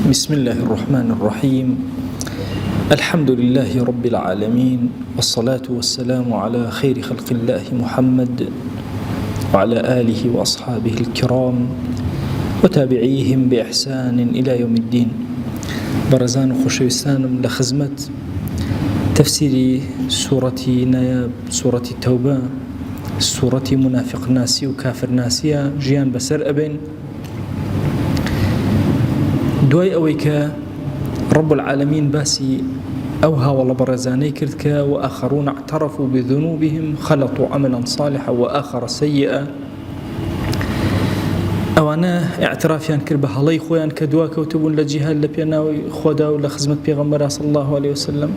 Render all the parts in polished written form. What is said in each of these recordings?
بسم الله الرحمن الرحيم. الحمد لله رب العالمين، والصلاة والسلام على خير خلق الله محمد وعلى آله وأصحابه الكرام وتابعيهم بإحسان إلى يوم الدين. برزان خوشويستانم لخزمة تفسير سورة نياب، سورة التوبة، سورة منافق ناسي وكافر ناسية جيان بسر أبن دوای ئەوەی کە رب العالمين باسي أوها والله برزاني كردك وآخرون اعترفوا بذنوبهم خلطوا عملا صالحا وآخر سيئا. أوانا اعترافيان كربه هڵەی خۆیان کە دوا کەوتبوون لە جیهاد لە پێناوی خۆدا و لە خزمەت پێغەمبەر صلی الله عليه وسلم،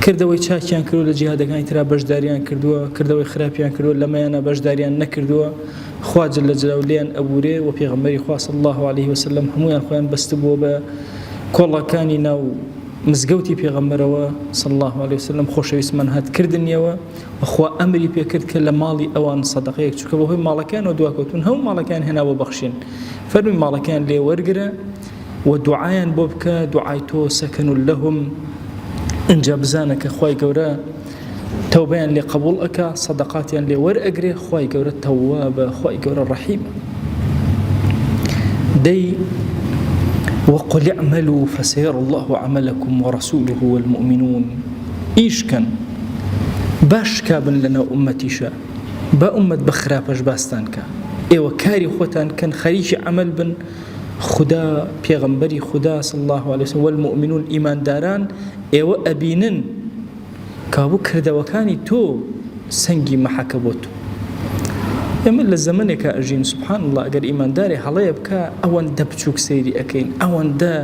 کردەوەی چاکیان کردو لە جیهادەکانی ترا بەشداریان کردووە، کردەوەی خراپیان کردووە لەمەیانە بەشداریان نەکردووە، خوا جل جلاله لیان ئەبورێ و پێغەمبەری خوا صلی الله عليه وسلم هەمویان خۆیان بەستبووە بە کۆڵەکانی ناو مزگەوتی پێغەمبەرەوە صلی الله عليه وسلم خۆشەویستمان هاتکردنیەوە و خوا ئەمری پێکرد کە لە ماڵی ئەوان سەدەقەیەک چووکە بەهۆی ماڵەکانەوە دواکەوتون هەموو ماڵەکان هێناوە بەخشین، فەرمی ماڵەکان لێ وەرگرە و دوعایان بۆ بکە، دوعای تۆ سەکەن لەهم، ئینجا بزانە کە خوای گەورە تەوبەیان لێ قبوڵ ئەکا، سەدەقاتیان لێ وەرئەگرێ، خوای گەورە تەوابە، خوای گەورە ڕەحیمە. دەی وقل اعملوا فسيرى الله عملكم ورسوله والمؤمنون. ئیشکەن باش کابن لەناو ئومەتیشە، با ئومەت بە خراپەش باستان کە، ئێوە کاری خۆتان کەن، خەریکی عەمەل بن، خدا پێغەمبەری خدا صلی الله عليه وسلم والمؤمنون ئیمانداران ئێوە ئەبینن کابوو کردەوەکانی تۆ سەنگی مەحەکە بۆ تۆ. ئێمە لە زەمانێکە ئەژین سوبحان الله ئەگەر ئیماندارێ هەڵەیە بکە ئەوەندە بچووک سەیری ئەکەین، ئەوەندە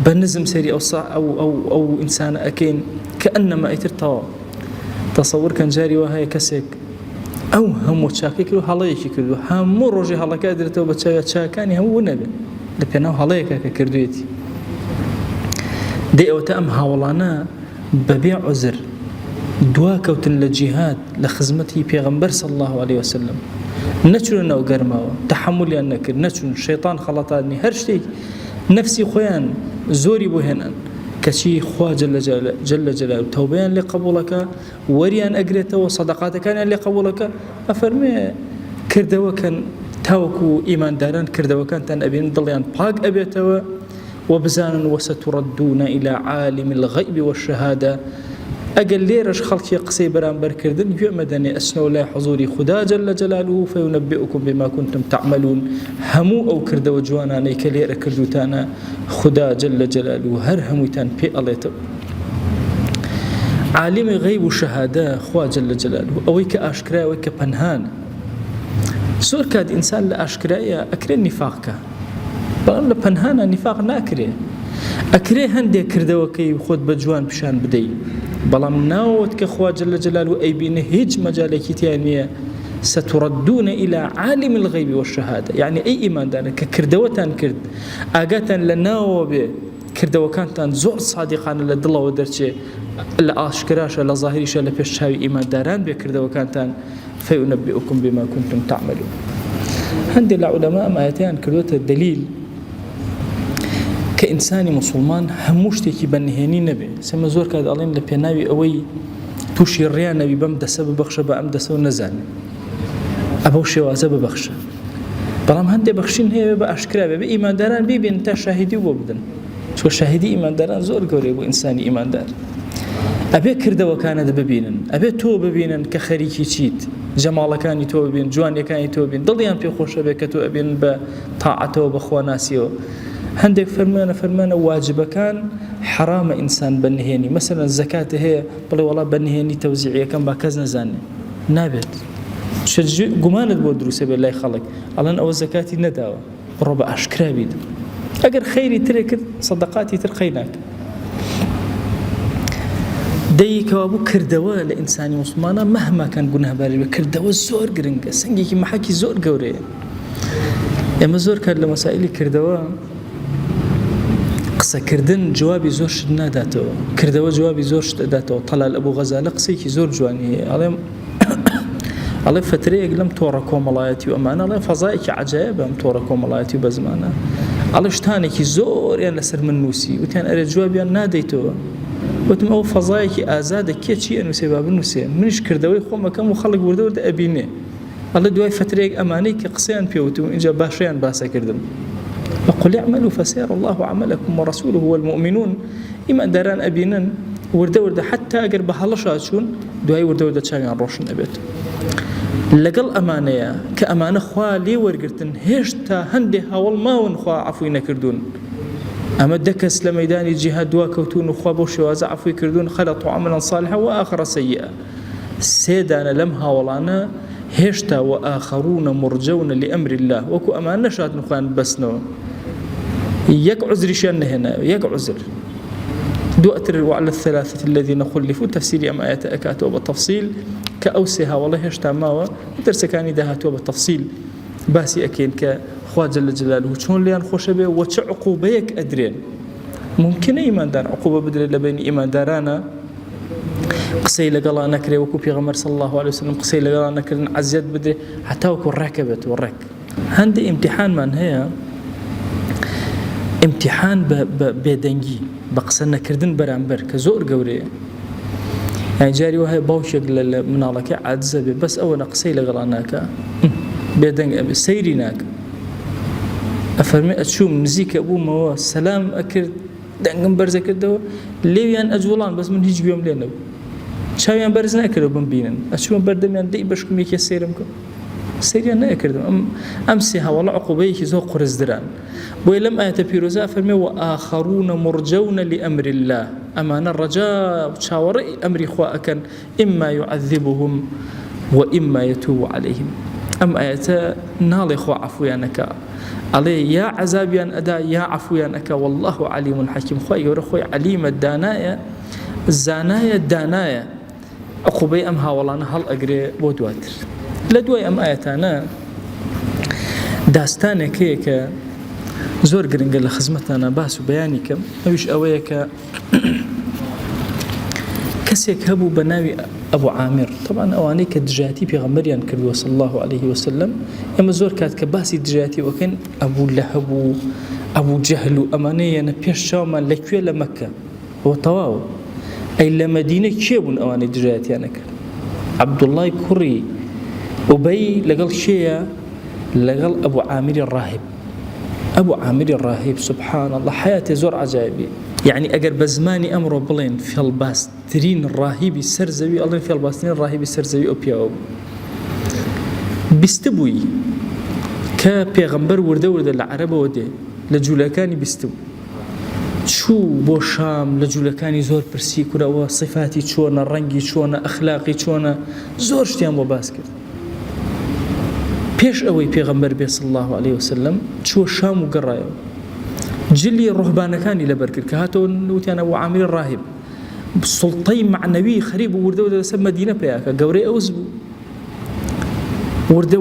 بە نزم سەیری ئەو ئینسانە ئەکەین کە ئەنەما ئیتر تەواو. تەسەوور کەن جاری وا هەیە کەسێک ئەو هەموو چاکەی کرد و هەڵەیەکی کردو، هەموو ڕۆژی هەڵەکە دێتەوە بە چاکانی هەموو نەبێت لە پێناو هەڵەیەکە کە کردوێتی. دەی ئەوەتە ئەم هاوڵانە بەبێ عوزر دواکەوتن لە جیهاد لە خزمەتی پێغەمبەر صلی الله عليه وسلم، نەچونە ناو گەرماوە، تەحەمولیان نەکرد، نەچون شەیطان خەڵەتانی هەر شتێک نەفسی خۆیان زۆری بۆ هێنان کەچی خوا جل جلاله تەوبەیان لێ قبوڵەکە، وەریان ئەگرێتەوە، سەدەقاتەکانیان لێ قبوڵەکە، ئەفەرمێ کردەوەکەن تاوەکو ئیمانداران کردەوەکانتان ئەبێن دڵیان پاک ئەبێتەوە وبزانن وستردون إلى عالم الغيب والشهادة. ئەگەر لێرەش خەڵکی قسەی بەرامبەرکردن گوێ مەدەنێ ئەچنەوە لای حوزوری خدا جل جلاله فينبئكم بما كنتم تعملون. هەموو ئەو کردەوە جوانانەی کە لێرە کردوتانە خدا جل جلاله هەر هەموویتان پێ ئەڵێتەوە. عالمی غیب و شەهادە خوا جل جلاله ئەوەی کە ئاشکرایەوەی کە پەنهانە. زۆر کات ئینسان لە ئاشکرایە ئەکرێ نیفاقکە، بەڵام لە پەنهانە نیفاق ناکرێ، ئەکرێ هەندێک کردەوەکەی خۆت بە جوان پیشان بدەی، بەڵام ناوت کە خوا جل جلاله ئەیبینە هیچ مەجالێکی تیان نییە. ستردون إلى عالم الغيب والشهادة، يعني أي إيمان دانا كردوتان كرد ئاگاتان لە ناوە بێ کردەوەکانتان زۆر صادقانە لە دڵەوە دەرچێ، لە ئاشکراشە لە ظاهریشە لە پێش چاوی ئیمانداران بێ کردەوەکانتان فينبئكم بما كنتم تعملون. هەندێک لە عولەما ئەم ئایەتیان کردوتە دلیل کە ئینسانی موسڵمان هەموو شتێکی بەنهێنی نەبێ. سەمە زۆر کات ئەڵێن لە پێناوی ئەوەی تووشی ڕیان نەبی بەم دەسە ببەخشە بە ئەم دەسە و نەزانێ، ئەبەو شێوازە ببەخشە. بەڵام هەندێک بەخشین هەیە بە ئاشکرا بێ، بە ئیمانداران ببێن تا شاهیدی بۆ بدەن، چۆ شاهیدی ئیمانداران زۆر گەورەیە بۆ ئینسانی ئیماندار. ئەبێ کردەوەکانت ببینن، ئەبێ تۆ ببینن کە خەریکی چیت، جەماڵەکانی تۆ ببین، جوانیەکانی تۆ ببین، دڵیان پێ خۆشە بێ کە تۆ ئەبێن بە تاعەتەوە بە خواناسیەوە. هەندێک فەرمانە واجبەکان حرامە ئینسان بەنهێنی، مەسەلەن زەکاتە هەیە بڵێ وەڵا بەنهێنی تەوزیعیەکەم با کەس نەزانێ، نابێت. گومانت بۆ دروستە بێت لای خەڵک، ئەڵێن ئەوە زەکاتی نەداوە، بڕۆ بە ئاشکرا بیت. ئەگەر خەیری ترێ کرد سەدەقاتی تر خەی ناکە. دەی کەوابوو کردەوە لە ئینسانی موسڵمانە مەهماکان گوناهباری بێ، کردەوە زۆر گرنگە، سنگێکی مەحەکی زۆر گەورەیە. ئێمە زۆر کات لە مەسائلی کردەوە قسەکردن جوابی زۆر شت ناداتەوە، کردەوە جوابی زۆر شت دەداتەوە. تەلال ئەبوو غەزالە قسەیەکی زۆر جوانی هەیە، ئەڵێ فترەیەک لەم تۆڕە کۆمەڵایەتی و ئەمانە ئەڵێ فەزایەکی عەجایبە ئەم تۆڕە کۆمەڵایەتی و بە زمانە ئەڵێ شتانێکی زۆریان لەسەر من نووسی وتیان ئەرێ جوابیان نادەیتەوە وتم ئەو فەزایەکی ئازادە کێ چی ئەنووسێ با بنووسێ منیش کردەوەی خۆمەکەم و خەڵک وردە ئەبینێ ئەڵێ دوای فترەیەک ئەمانەی کە قسەیان پێوتم اینجا باشیان باسە کردم وقل اعملوا فسيرى الله عملكم ورسوله والمؤمنون إيمان داران أبينن ورده حتى أجر بحلشات شون دوای ورده چاگان روشن أبيت لقل أمانة كأمانة خوالي ورقرتن هشتا هندي هاول ما ونخوا عفوي نكردون أما دكس لميدان الجهاد واكوتون وخوا بوش وازع عفوي كردون خلطوا عملا صالحا وآخر سيئا سيدانا لم هاولانا هشتا وآخرون مرجون لأمر الله وكو أمان نشات نخوان بسنو يك عذر شان هنا يك عذر دو أتر وعلى الثلاثة الذين خلفوا تفسير أم آيات أكاتوا بالتفصيل كأوسها والله هشتا ماوا درسكاني دهاتوا بالتفصيل باسي أكين كخوا جل جلاله شون ليان خوش به وش عقوبيك أدرين ممكن إيمان دار عقوبة بدل لبين إيمان دارانا قسەی لەگەڵا نەکرێ وەکو پێغەمبەر صلی الله عليه وسلم قسەی لەگەڵا نەکردن عەزیەت بدرێ حتا وەکو ڕێکە بێت و ڕێک هەندێک ئیمتیحانمان هەیە ئیمتیحان بە بێدەنگی بە قسە نەکردن بەرامبەر کە زۆر گەورەیە یعنی جاری وهەیە باوشێک لە مناڵەکە عاجزە بێ بەس ئەوە قسەی لەگەڵا ناکە بێدەنگ ئەبێ سەیری ناکە ئەفەرمێ ئەچووم نزیکە بوومەوە سەلام ئەکرد دەنگم بەرزە کردەوە لێویان ئەجوڵان بەس من هیچ گوێم لێ نەبوو چاویان بەرز نەکردەوە بمبینن ئەچوومە بەردەمیان دەی بەشکم یەکێ سەیرم کرد سەیریان نەکردم ئەم سێ هەواڵە عقوبەیەکی زۆر قورسدران بۆیە لەم ئاەتە پیرۆزە فەرمێ وآخرون مرجون لأمر الله ئەمانە ڕەجا چاوەڕێی ئەمری خوا ئەکەن ئیما يعذبهم وإما يتوب عليهم ئەم ئاەتە ناڵێ خوا عەفویانەکە ئەڵێ یا عەزابیان ئەدا یا عەفویانەکە والله علیم حەکیم خوای گەورە خۆی عەلیمە دانایە زانایە دانایە عقوبەی ئەم هاوڵانە هەڵ ئەگرێ بۆ دواتر لە دوای ئەم ئاەتانە داستانێکەیە کە زۆر گرنگە لە خزمەتانە باس و بەیانی کەم ئەویش ئەوەیە کە کەسێک هەبوو بە ناوی ئەبوو عامر طبعا ئەوانەی کە دژایەتی پێغەمبەریان کردووە صلی الله عليه وسلم ئێمە زۆر کات کە باسی دژایەتی وەکەن ئەبوو لەهەب و ئەبوو جەهل و ئەمانەیەنە پێش چاومان لەکوێ لە مەککە ئەوە تەواوە ئەی لە مەدینە کێ بوون ئەوانەی دژایەتیانە کرد عەبدوڵڵای کوڕی ئوبەی لەگەڵ شێیە لەگەڵ ئەبوو عامری ڕاهب ئەبوو عامری ڕاهب سبحان الله حیاتێ زۆر عەجایبی يعني ئەگەر بە زمانی ئەمڕۆ بڵێن فێڵباسترین ڕاهیبی سەر زەوی ئەڵێن فێڵباسترین ڕاهیبی سەر زەوی ئەو پیاوە بیستە بووی کە پێغەمبەر وردە لە عەرەبەوە دێ لە جوولەکانی بیستە بوو چوو بۆ شام لە جوولەکانی زۆر پرسی کورەوە صفاتی چۆنە ڕەنگی چۆنە ئەخلاقی چۆنە زۆر شتیان بۆ باس کرد پێش ئەوەی پێغەمبەر بێ صلی الله عليه وسلم چووە شام و گەڕایەوە جلی ڕوحبانەکانی لەبەر کرد کە هاتەوە وتیانە ئەبوو عامری ڕاهب سوڵتەی معنەوی خەریب و وردە لەسەر مەدینە پێیاکە گەورەی ئەوز بوو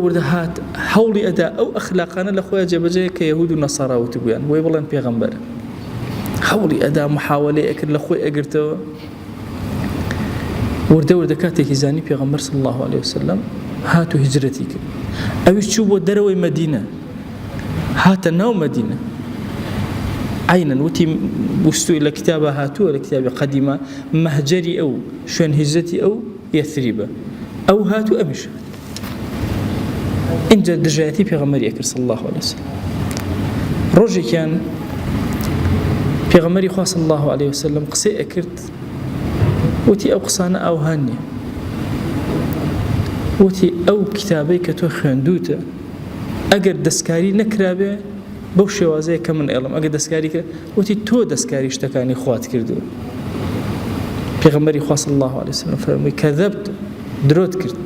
وردە هات هەوڵی ئەدا ئەو ئەخلاقانە لە خۆیان جێبەجێ کە یەهود و نەسارا وتبوویان وەی بڵێن پێغەمبەرە هەوڵی ئەدا محاولەی ئەکرد لە خۆی ئەگرتەوە وردە کاتێکی زانی پێغەمبەر صلی الله عليه وسلم هات و هیجرەتی کرد ئەویش چوو بۆ دەرەوەی مەدینە هاتە ناو مەدینە عينا وتي بوستوي لكتابة هاتوا لكتابة قديمة مهجري أو شون هجرتي أو يثريبة أو هاتوا أمش إن جد دجاتي في غمري أكر صلى الله عليه وسلم رجي كان في غمري خاص صلى الله عليه وسلم قصي أكرت وتي أو قصانا أو هاني وتي أو كتابي كتو خندوته أجر دسكاري نكرابه بەو شێوازەیە کە من ئێڵم ئەگە دەستکاری کرد وتی تۆ دەستکاری شتەکانی خوات کردووە پێغەمبەری خوا صلی الله عليه وسلم فەرمووی کەذەبت درۆت کرد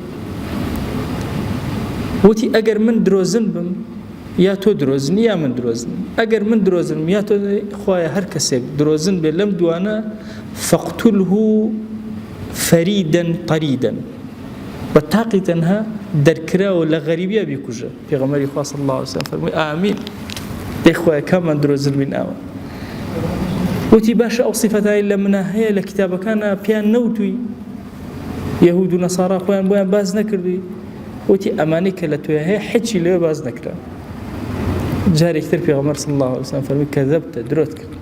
وتی ئەگەر من درۆزن بم یا تۆ درۆزنی یا من درۆزن ئەگەر من درۆزنم یا تۆ خوایە هەر کەسێک درۆزن بێ لەم دوانە فەقتوله فەریدەن طەریدەن بە تاقی تەنها دەرکراوە لە غەریبیە بیکوژە پێغەمبەری خوا صلی الله عليه وسلم فەرمووی ئامین دەیخوایە کامان درۆزن بین ئاوە وتی باشە ئەو سیفەتایی لە منە هەیە لە کتابەکانە پیان نەوتووی یەهود و نەسارا خۆیان بۆیان باز نەکردووی وتی ئەمانەی کە لە تۆیە هەیە حچی لێوە باز نەکرا جارێک تر پێغەمبەر صلی الله عليه وسلم فەرمی کەذەبتە درۆت کرد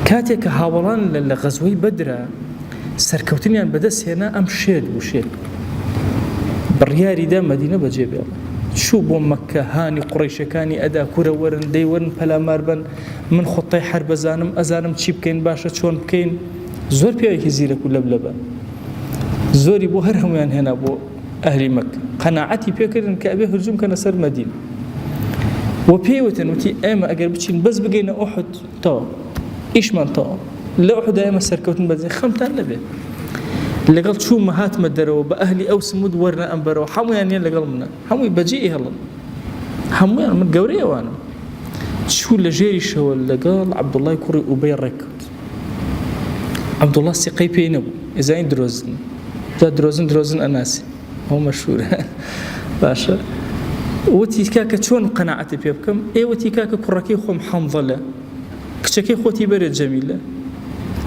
کاتێک کە هاوڵان لە غەزوەی بەدرە سەرکەوتنیان بەدەست هێنا ئەم شێت بوو شێت بڕیاریدا مەدینە بەجێ بێڵە چوو بۆ مەککە هانی قوڕیشەکانی ئەدا کورە وەرن دەیوەرن پەلامار بن من خوتەی حەر بەزانم ئەزانم چی بکەین باشە چۆن بکەین زۆر پیاوێکی زیرەک و لەبلەبە زۆری بۆ هەر هەمویان هێنا بۆ ئەهلی مەککە قەناعەتی پێکردن کە ئەبێ هجوم کەنە سەر مەدینە و پێیوتن وتی ئێمە ئەگەر بچین بەس بگەینە ئوحد تەواو ئیشمان تەواو لە ئوحدا ئێمە سەرکەوتن بەجێ خەمتان نەبێ لەگەڵ چوومە هاتمە دەرەوە بە ئەهلی ئەو سمود وەرنە ئەمبەرەوە هەمویان نیە لەگەڵ منە هەمووی بەجێ هەڵن هەمویان من گەورەی ئەوانم چوو لە ژێریشەوە لەگەڵ عەبدوڵڵای کوڕی ئوبەی ڕێککەوت عەبدوڵڵا سیقەی پێی نەبوو ئێزانی درۆزن جا درۆزن ئەناسی ئەو مەشهورە باشە وتی کاکە چۆن قەناعەتی پێ بکەم ئێوەتی کاکە کوڕەکەی خۆم حەنظەلە کچەکەی خۆتی بەرێت جەمیلە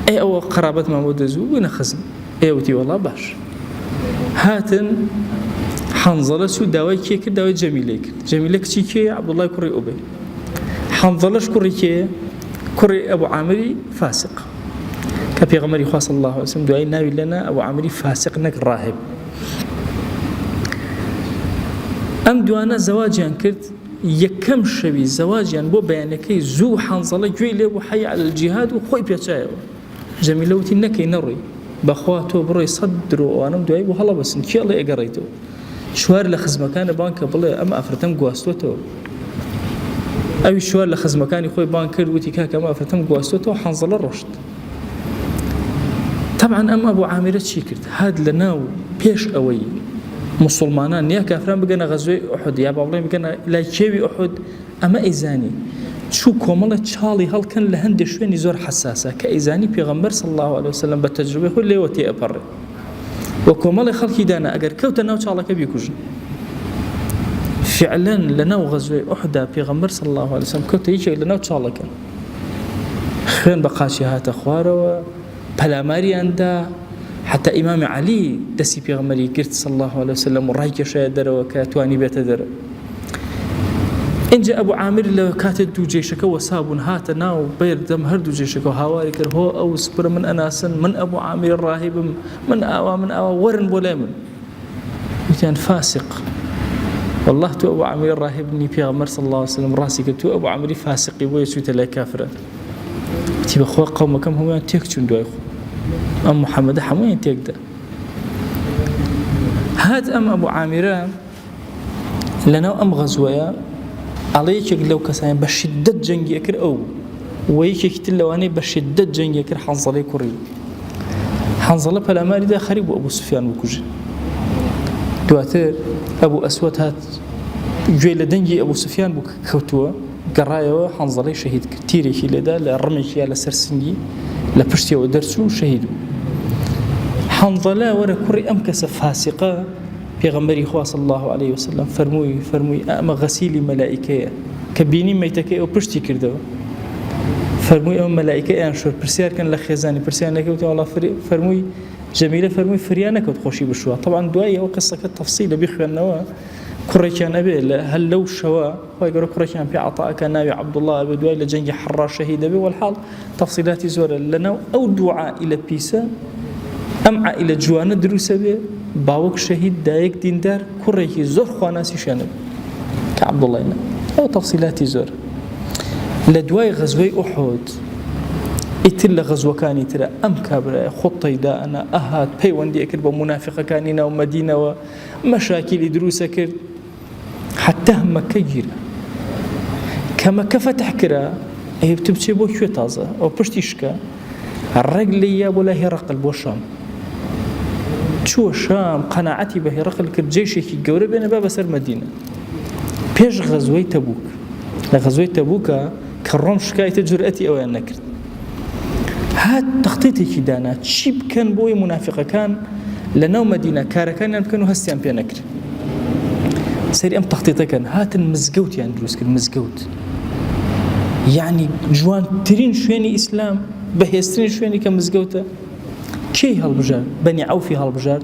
ئەوە قەرابەتمان بۆ دەزوو بووینە خزم ئێوەتی وەڵا باش هاتن حەنظەلە چوو داوای کێ کرد داوای جەمیلەی کرد جەمیلە کچی کێیە عەبدوڵڵای کوڕی ئوبەی حەنظەلەش کوڕی کێیە کوڕی ئەبوو عامری فاسق کە پێغەمبەری خوا صلی الله علیه وسلم دوای ناوی لەنا ئەبوو عامری فاسق نەک ڕاهب ئەم دوانە زەواجیان کرد یەکەم شەوی زەواجیان بۆ بەیانەکەی زوو حەنظەلە گوێی لێ بوو حەی عەلە الجیهاد و خۆی پێچایەوە جەمیلە وتی نەکەی نەڕۆی بەخوا تۆ بڕۆی سەد درۆ ئەوانم دوایی بۆ هەڵەبەسن کێڵێ ئەگەڕێیتەوە شوار لە خزمەکانە بانکە بڵێ ئەم ئافرەتەم گواستوێتەوە ئەوی شوار لە خزمەکانی خۆی بان کرد وتی کاکە ئەم ئافرەتەم گواستوێتەوە حەنظەلە ڕۆشت طبعا ئەم ئەبوو عامرە چی کرد هات لە ناو پێش ئەوەی مسلمانان نییە کافران بگەنە غەزوەی ئوحود یا با بڵێن بگەنە لای کێوی ئوحود ئەمە ئەیزانی چوو کۆمەڵە چاڵی هەڵکەن لە هەندێک شوێنی زۆر حساسە کە ئەیزانی پێغەمبەر صلی الله عليه وسلم بە تەجروبەی خۆی لێوە تێئەپەڕێ و کۆمەڵی خەڵکی دانا ئەگەر کەوتە ناو چاڵەکە بیکوژن فعلا لە ناو غەزوەی ئوحدا پێغەمبەر صلی الله عليه وسلم کەوتە یەکێک لە ناو چاڵەکە خوێن بە قاچی هاتە خوارەوە پەلاماریاندا حتى إمام علي دسي بيغمري قرت صلى الله عليه وسلم ورايك شاهد دروا كاتواني بيت دروا إن جاء أبو عامر لو كاتد دو جيشك وصابون هات ناو بير دم هر دو جيشك وهواري كر هو أو سبر من أناسن من أبو عامر الراهب من أوا ورن بولامن كان فاسق والله تو أبو عامر الراهب ني بيغمر صلى الله عليه وسلم راسي قلت تو أبو عامر فاسق ويسوي تلا كافرة تبى خو قوم كم هم تيكتشون دو أم محمد حموين تيقدر هاد أم أبو عامرة لنا أم غزويا عليك لو كسان بشدة جنگي أكر أو ويك كتلواني بشدة جنگي أكر حنظلي كوري حنظلة فلا مالي ده خريب أبو سفيان وكوجي دواتر أبو أسود هات جويل دنجي أبو سفيان بكوتوا قرايا حنظلي شهيد كتيري كي لدا لرمي على سرسنجي لبشتي ودرسو شهيدو حنظلة ورا كوري أمكس فاسقة پیغمبری خوا صلی الله علیه وسلم فرموی اما غسیلی ملائکه کبینی میتکه او پشتی کرده فرموی ام ملائکه ان شور پرسیار کن لخزانی پرسیار نکوت والله فرموی جمیله فرموی فریانه کود خوشی بشوا طبعا دعای او قصه تفصيل بخنوا كركان ابي هل لو شوا ويقولوا كركان في عطاء كان نبي عبد الله ابي دعاء لجنج حرار شهيد ابي والحال تفصيلات زور لنا او دعاء الى بيسا ام الى جوانه دروس ابي باوك شهيد دايك ديندار كرهي زور خواناسي شنب كعبد الله او تفصيلات زور لدواي غزوي احد اتل غزوه كان ترى ام كابره خطي دا انا اهات بيوندي اكل بمنافقه كاننا ومدينه ومشاكل دروس كرد حتى مكير كما كفتح كرا هي بتبشي بو شوي تازه او بشتيشكا الرجل يا ولا هرقل بو شام شو شام قناعتي بهرقل كرد جيشي جوره بين باب سر مدينه بيش غزوه تبوك لغزوه تبوك كرم شكايه جرأتي او نكرت هاد تخطيطي كدانا تشيب كان بوي منافقه كان لناو مدينه كاركان كانوا هستيان بينكر سيري ام تخطيطه كان هات المزقوت يعني دروس كان مزقوت يعني جوان ترين شويني اسلام بهيسترين شويني كان مزقوته كي هالبجار بني عوفي هالبجار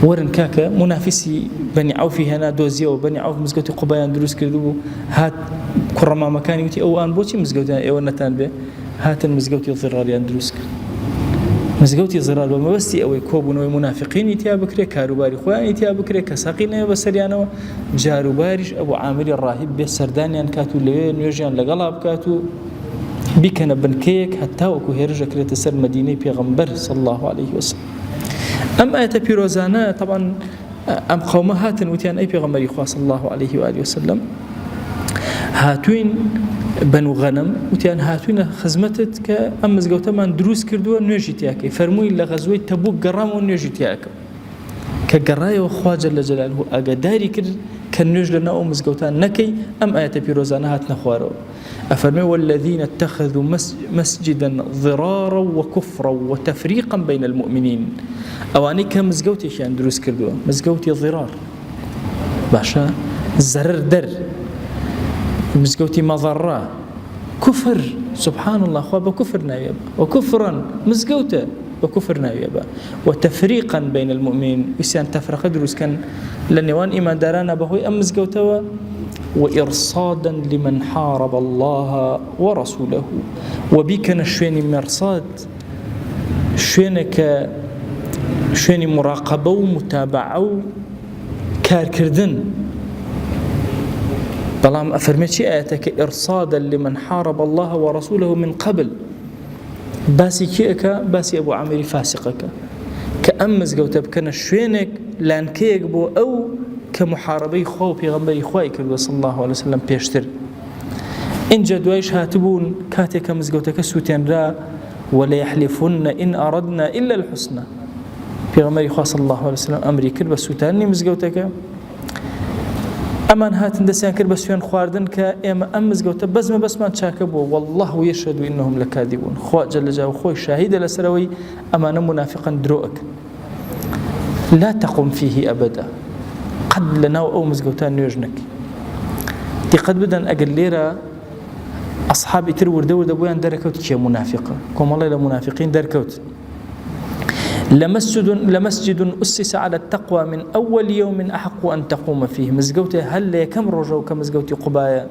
ورن كاكا منافسي بني عوف هنا دوزيا وبني عوف مزقوتي قبايان دروس كردو هات كرما مكاني وتي او ان بوتي مزقوتي ايو نتان به هات مزقوتي ضراريان دروس كرد مزقوتي ضرار وما بس او كوبون ومنافقين يتيا بكري كاروباري خوان يتيا بكري كساقين بسريانو جاروباريش ابو عامر الراهب بسردانيان كاتو لين يجيان لقلاب كاتو بكنا بنكيك حتى وكو هرجا كريت سر مدينه پیغمبر صلى الله عليه وسلم ام ايت بيروزانا طبعا ام قوم هاتن وتيان اي پیغمبر صلى الله عليه واله وسلم هاتوين بنو غنم وتيان هاتوين خزمتت ك ام مزغوته من دروس كردو نيجيتياكي فرموي لغزوي تبوك قرام ونيجيتياك كقراي وخوا جل جلاله اقداري كر كنوج لنا ام مزغوتان نكي ام ايت بيروزانا هات نخوارو أفرمي والذين اتخذوا مسجدا ضرارا وكفرا وتفريقا بين المؤمنين أواني كمزقوتي شان دروس كردوا مزقوتي ضرار باشا زرر در مزقوتي مضرة كفر سبحان الله خواب كفر نايبا وكفرا مزقوته وكفر نايبا وتفريقا بين المؤمنين وسيان تفرق دروس كان لنوان إيمان دارانا بهوي أم مزقوته وإرصادا لمن حارب الله ورسوله وبيكنا شويني مرصاد شويني مراقبة ومتابعة كاركردن بلام أفرميتي آياتك إرصادا لمن حارب الله ورسوله من قبل باسي كيك باسي أبو عامر فاسقك كأمز قوتب كان شوينك لان كيك بو أو كمحاربي خو پیغمبري خوای کرد صلى الله عليه وسلم پیشتر ان جدوایش هاتبون كاتك مزگوتك سوتين را ولا يحلفن ان اردنا الا الحسنى پیغمبري خو صلى الله عليه وسلم امري کرد بسوتاني مزگوتك امان هات دسيان کرد بسوين خواردن ك ام مزگوت بس ما تشاكبوا والله يشهد انهم لكاذبون خو جل جلاله خو شاهد لسروي امان منافقا دروك لا تقم فيه ابدا قد لنا أو مزقوتان نيوجنك دي قد بدن أقل ليرة أصحابي ترور دور دبويان دركوت كي منافقة كم الله لمنافقين دركوت لمسجد أسس على التقوى من أول يوم أحق أن تقوم فيه مزقوتي هل كم رجو كمزقوتي قبايا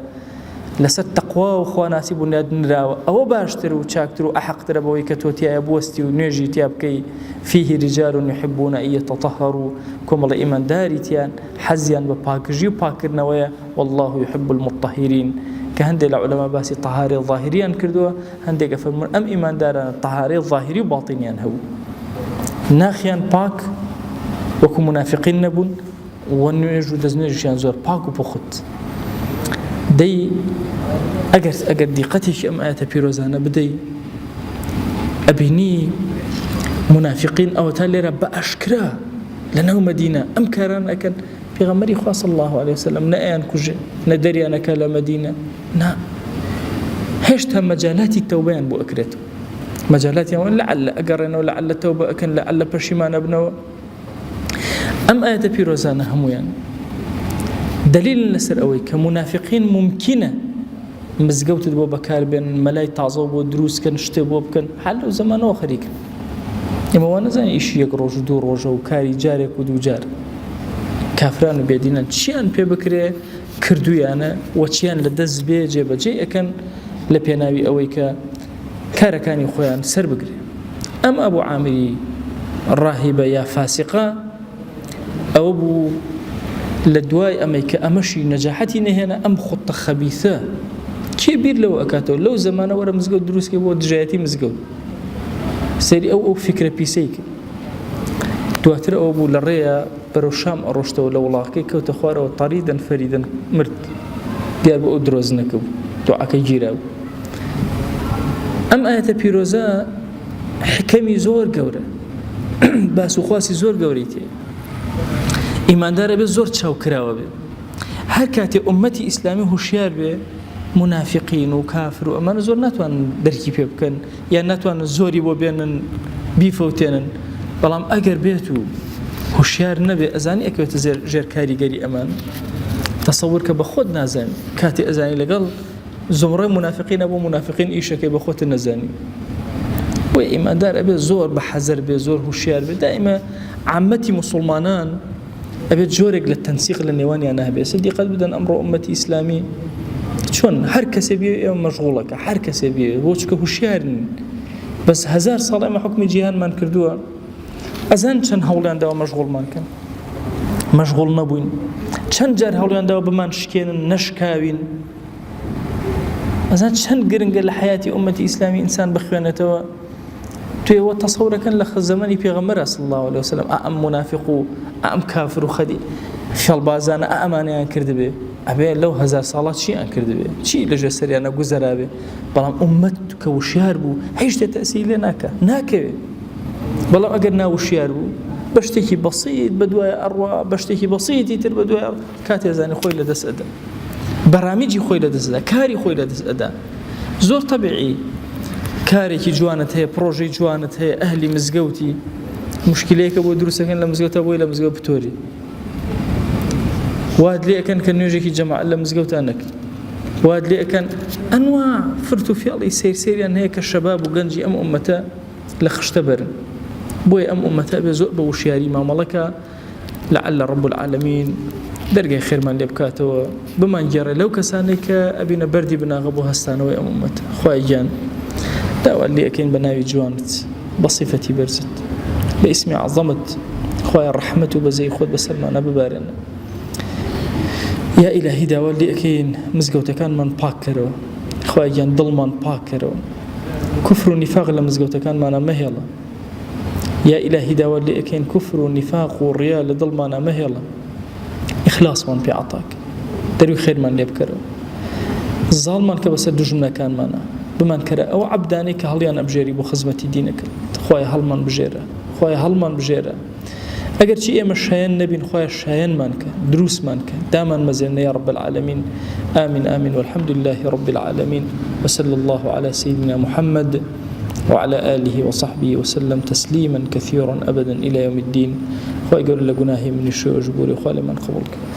لسد تقوى وخوانا سيبو نادنراو أو باشترو وشاكترو أحق تربوي كتوتي أبوستي ونيجي تيابكي فيه رجال يحبون أن يتطهروا كم الله إيمان داريتيان حزيان بباكجي وباكرنويا والله يحب المطهرين كهندي العلماء باسي طهاري الظاهريان كردوا هندي قفرمون أم إيمان دارنا طهاري الظاهري وباطنيان هو ناخيان باك وكم منافقين نبون ونيجو دزنيجيان زور باك وبخت دي أجر دقتش أم آيات بيروزانا بدي أبيني منافقين أو تالي رب أشكرا لأنه مدينة أم كاران أكن في غمري خاص الله عليه وسلم نأيان كجي ندري أنا كلا مدينة نا هشتها مجالات التوبان بو أكرته مجالات يعني لعل أقرنا ولعل التوبة أكن لعل برشمان ابنه أم آيات بيروزانا هم يعني دليل النسر أوي كمنافقين ممكنة مزقوت دبو بكار بين ملاي تعظوب ودروس كان اشتبوب كان حل زمان آخري كان إما وانا زين إيش يقروج دو روجا وكاري جارك ودو جار كافران بيدينا تشيان بي بكري كردويانا وتشيان لدز بي جيب جي أكن لبيناوي أوي كاركاني خويان سر بكري أم أبو عامري الراهبة يا فاسقة أو أبو لدواي أميك أمشي نجاحتي نهنا أم خطة خبيثة كبير لو أكاتو لو زمان ورا مزقود دروس كي بود جايتي مزقود سيري أو فكرة بيسيك تواتر أو أبو للريا بروشام أروشتو لو لاقي كو تخوارو طريدا فريدا مرت قال بو دروزنكو دعاك جيراو أم آيات بيروزا حكمي زور قورة باسو خواسي زور قوريتي إيمان دار به زور تشاو كراوه به هر كاتي أمتي إسلامي هوشيار به منافقين وكافر وأمان زور ناتوان دركي بيبكن يعني ناتوان زوري بو بينن بيفوتينن بلام أجر بيتو هوشيار نبي أزاني أكوت جير كاريجري أمان تصور كبخود نازن كاتي أزاني لقل زمرة منافقين أبو منافقين إيشا كبخود النزاني وإيماندار أبي زور بحذر بزور هوشيار دائما عامتي مسلمانان أبي جورك للتنسيق للنيواني أنا هبي سدي قد بدن أمر أمتي إسلامي شون هر کسی بیه مشغوله که هر کسی بیه وچ که هوشیار بس هزار سال ما حکم جهان من کردوه ازن چند هولیان داو مشغول من کن مشغول نبوین چند جار هولیان داو بمان شکین نشکاوین ازن چند گرنگ لحیاتی امتی اسلامی انسان بخوانتوا توی و تصور کن لخ زمانی پیغمبر صلی الله علیه وسلم ام منافقو ام کافر خدی خل بازان امانیان کرده به أبي لو هزار صالات شيء أنكر دبي شيء لجسري أنا جزر أبي بلام أمتك وشيار بو هيش تأثير ناكه بلام أجرنا وشيار بو بشتكي بسيط بدواء أروى بشتكي بسيط يتر بدواء كاتي زاني خوي لدس أدا برامجي خوي لدس أدا كاري خوي لدس أدا زور طبيعي كاري كي جوانت هي بروجي جوانت هي أهلي مزجوتي مشكلة كبو دروسك إن لمزجوت أبوي لمزجوت بتوري واد لي كان كنيجي جماعة إلا مزجوت أنك واد لي كان أنواع فرتو في الله يسير أن هيك الشباب وجنجي أمته لخشتبر بوي أمته بزوء بوشياري ما ملكا لعل رب العالمين درجة خير من لبكاته بمن جرى لو كسانك أبينا بردي بنا غبو هستانه وأمته خواجان داول لي أكين بناوي جوانت بصفتي برزت باسمي عظمت خوايا الرحمة بزي خود بسلمان ببارنا يا إلهي داول لي أكين مزجوتكان من باكرو خواجان ضلمان باكرو كفر ونفاق لمزجوتكان معنا مهلا يا إلهي داول لي أكين كفر ونفاق والرياء لضلمانا مهلا إخلاص من بيعطاك دري خير من ليبكرو الظالمان كبس الدجمنا كان معنا بمن كرا أو عبداني كهليان أبجيري بخزمتي دينك خوايا هلمان بجيرة خوايا هلمان بجيرة أجر شيء إما شيان نبي نخويا شيان مانك دروس مانك دائما مزلنا يا رب العالمين آمين آمين والحمد لله رب العالمين وصلى الله على سيدنا محمد وعلى آله وصحبه وسلم تسليما كثيرا أبدا إلى يوم الدين خويا يقول لقناهي من الشيء جبوري خويا من قبلك